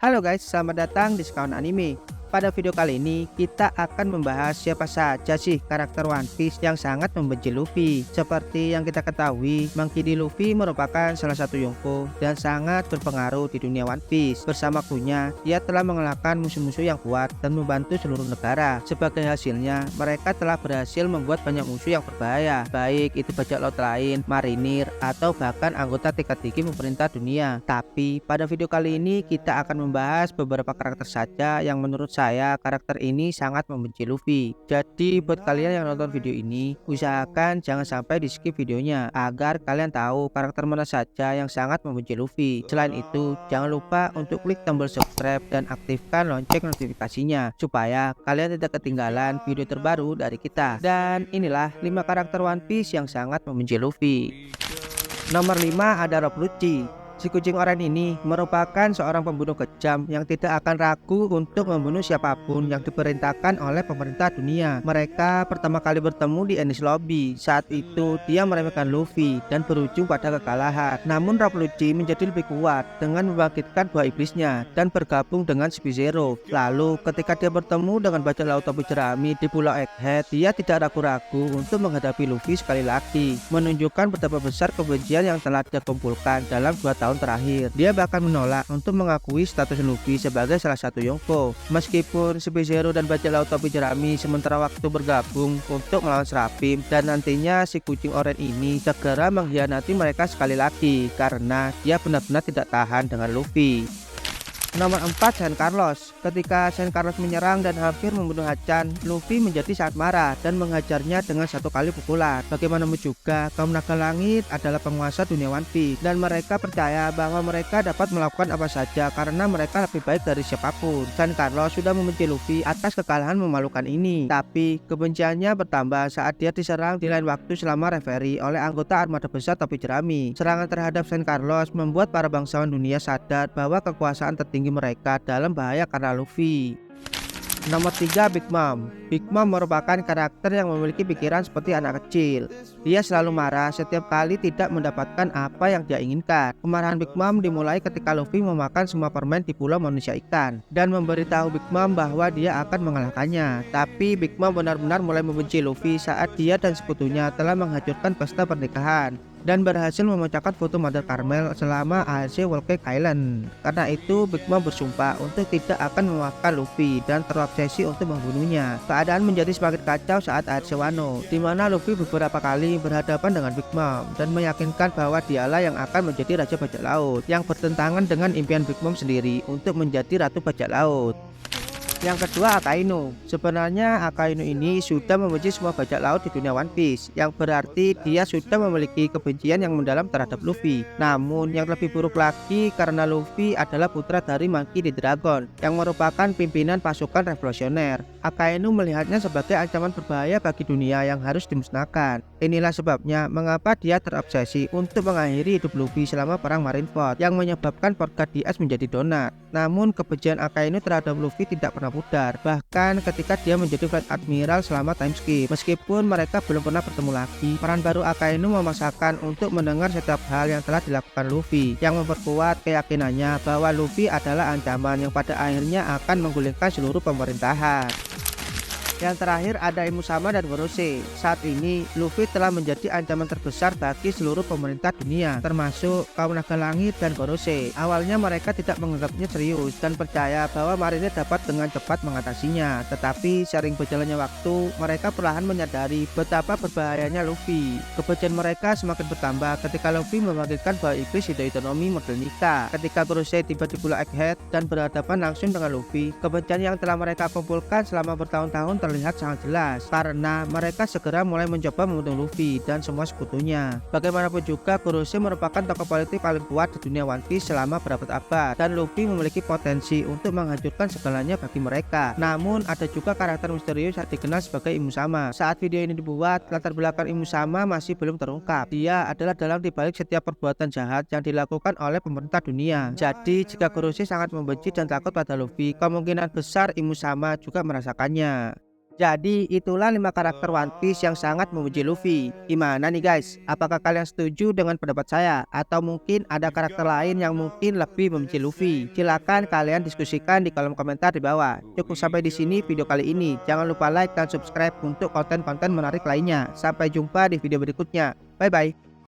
Halo guys, selamat datang di Sekawan Anime. Pada video kali ini kita akan membahas siapa saja sih karakter One Piece yang sangat membenci Luffy. Seperti yang kita ketahui, Monkey D. Luffy merupakan salah satu Yonko dan sangat berpengaruh di dunia One Piece. Bersama krunya, dia telah mengalahkan musuh-musuh yang kuat dan membantu seluruh negara. Sebagai hasilnya, mereka telah berhasil membuat banyak musuh yang berbahaya, baik itu bajak laut lain, marinir, atau bahkan anggota tingkat tinggi pemerintah dunia. Tapi pada video kali ini kita akan membahas beberapa karakter saja yang menurut saya karakter ini sangat membenci Luffy. Jadi buat kalian yang nonton video ini, usahakan jangan sampai di skip videonya agar kalian tahu karakter mana saja yang sangat membenci Luffy. Selain itu, jangan lupa untuk klik tombol subscribe dan aktifkan lonceng notifikasinya supaya kalian tidak ketinggalan video terbaru dari kita. Dan inilah 5 karakter One Piece yang sangat membenci Luffy. Nomor 5 ada Rob Lucci. Si kucing oranye ini merupakan seorang pembunuh kejam yang tidak akan ragu untuk membunuh siapapun yang diperintahkan oleh pemerintah dunia. Mereka pertama kali bertemu di Enies Lobby. Saat itu dia meremehkan Luffy dan berujung pada kekalahan. Namun Rob Lucci menjadi lebih kuat dengan membangkitkan buah iblisnya dan bergabung dengan Sub-Zero. Lalu ketika dia bertemu dengan bajak laut topi jerami di Pulau Egghead, dia tidak ragu-ragu untuk menghadapi Luffy sekali lagi, menunjukkan betapa besar kebencian yang telah dia kumpulkan dalam 2 tahun terakhir. Dia bahkan menolak untuk mengakui status Luffy sebagai salah satu Yonko. Meskipun Sub-Zero dan bajak laut topi jerami sementara waktu bergabung untuk melawan Serafim, dan nantinya si kucing oranye ini segera mengkhianati mereka sekali lagi karena dia benar-benar tidak tahan dengan Luffy. Nomor 4 San Carlos. Ketika San Carlos menyerang dan hampir membunuh Hachan, Luffy menjadi sangat marah dan menghajarnya dengan 1 kali pukulan. Bagaimanapun juga, kaum naga langit adalah penguasa dunia One Piece dan mereka percaya bahwa mereka dapat melakukan apa saja karena mereka lebih baik dari siapapun. San Carlos sudah membenci Luffy atas kekalahan memalukan ini, tapi kebenciannya bertambah saat dia diserang di lain waktu selama referee oleh anggota armada besar topi jerami. Serangan terhadap San Carlos membuat para bangsawan dunia sadar bahwa kekuasaan tertinggi mereka dalam bahaya karena Luffy. Nomor 3 Big Mom. Big Mom merupakan karakter yang memiliki pikiran seperti anak kecil. Dia selalu marah setiap kali tidak mendapatkan apa yang dia inginkan. Kemarahan Big Mom dimulai ketika Luffy memakan semua permen di pulau manusia ikan dan memberitahu Big Mom bahwa dia akan mengalahkannya. Tapi Big Mom benar-benar mulai membenci Luffy saat dia dan sekutunya telah menghancurkan pesta pernikahan dan berhasil memecahkan foto Mother Carmel selama ARC Whole Cake Island. Karena itu Big Mom bersumpah untuk tidak akan memaafkan Luffy dan terobsesi untuk membunuhnya. Keadaan menjadi semakin kacau saat ARC Wano, di mana Luffy beberapa kali berhadapan dengan Big Mom dan meyakinkan bahwa dialah yang akan menjadi Raja Bajak Laut, yang bertentangan dengan impian Big Mom sendiri untuk menjadi Ratu Bajak Laut. Yang kedua Akainu. Sebenarnya Akainu ini sudah membenci semua bajak laut di dunia One Piece, yang berarti dia sudah memiliki kebencian yang mendalam terhadap Luffy. Namun yang lebih buruk lagi karena Luffy adalah putra dari Monkey D. Dragon yang merupakan pimpinan pasukan revolusioner. Akainu melihatnya sebagai ancaman berbahaya bagi dunia yang harus dimusnahkan. Inilah sebabnya mengapa dia terobsesi untuk mengakhiri hidup Luffy selama perang Marineford yang menyebabkan Port Diaz menjadi donat. Namun kebencian Akainu terhadap Luffy tidak pernah pudar, bahkan ketika dia menjadi Flight Admiral selama time skip. Meskipun mereka belum pernah bertemu lagi, peran baru Akainu memaksakan untuk mendengar setiap hal yang telah dilakukan Luffy, yang memperkuat keyakinannya bahwa Luffy adalah ancaman yang pada akhirnya akan menggulingkan seluruh pemerintahan. Yang terakhir ada Imusama dan Gorosei. Saat ini Luffy telah menjadi ancaman terbesar bagi seluruh pemerintah dunia, termasuk kaum naga langit dan Gorosei. Awalnya mereka tidak menganggapnya serius dan percaya bahwa marinir dapat dengan cepat mengatasinya. Tetapi sering berjalannya waktu, mereka perlahan menyadari betapa berbahayanya Luffy. Kebencian mereka semakin bertambah ketika Luffy membangkitkan buah iblis Hideo Itanomi model Nika. Ketika Gorosei tiba di Pulau Egghead dan berhadapan langsung dengan Luffy, kebencian yang telah mereka kumpulkan selama bertahun-tahun terlihat sangat jelas karena mereka segera mulai mencoba membunuh Luffy dan semua sekutunya. Bagaimanapun juga, Gorosei merupakan tokoh politik paling kuat di dunia One Piece selama berabad-abad dan Luffy memiliki potensi untuk menghancurkan segalanya bagi mereka. Namun ada juga karakter misterius yang dikenal sebagai Imusama. Saat video ini dibuat, latar belakang Imusama masih belum terungkap. Dia adalah dalang dibalik setiap perbuatan jahat yang dilakukan oleh pemerintah dunia. Jadi jika Gorosei sangat membenci dan takut pada Luffy, kemungkinan besar Imusama juga merasakannya. Jadi itulah 5 karakter One Piece yang sangat memuji Luffy. Gimana nih guys? Apakah kalian setuju dengan pendapat saya? Atau mungkin ada karakter lain yang mungkin lebih memuji Luffy? Silahkan kalian diskusikan di kolom komentar di bawah. Cukup sampai di sini video kali ini. Jangan lupa like dan subscribe untuk konten-konten menarik lainnya. Sampai jumpa di video berikutnya. Bye bye.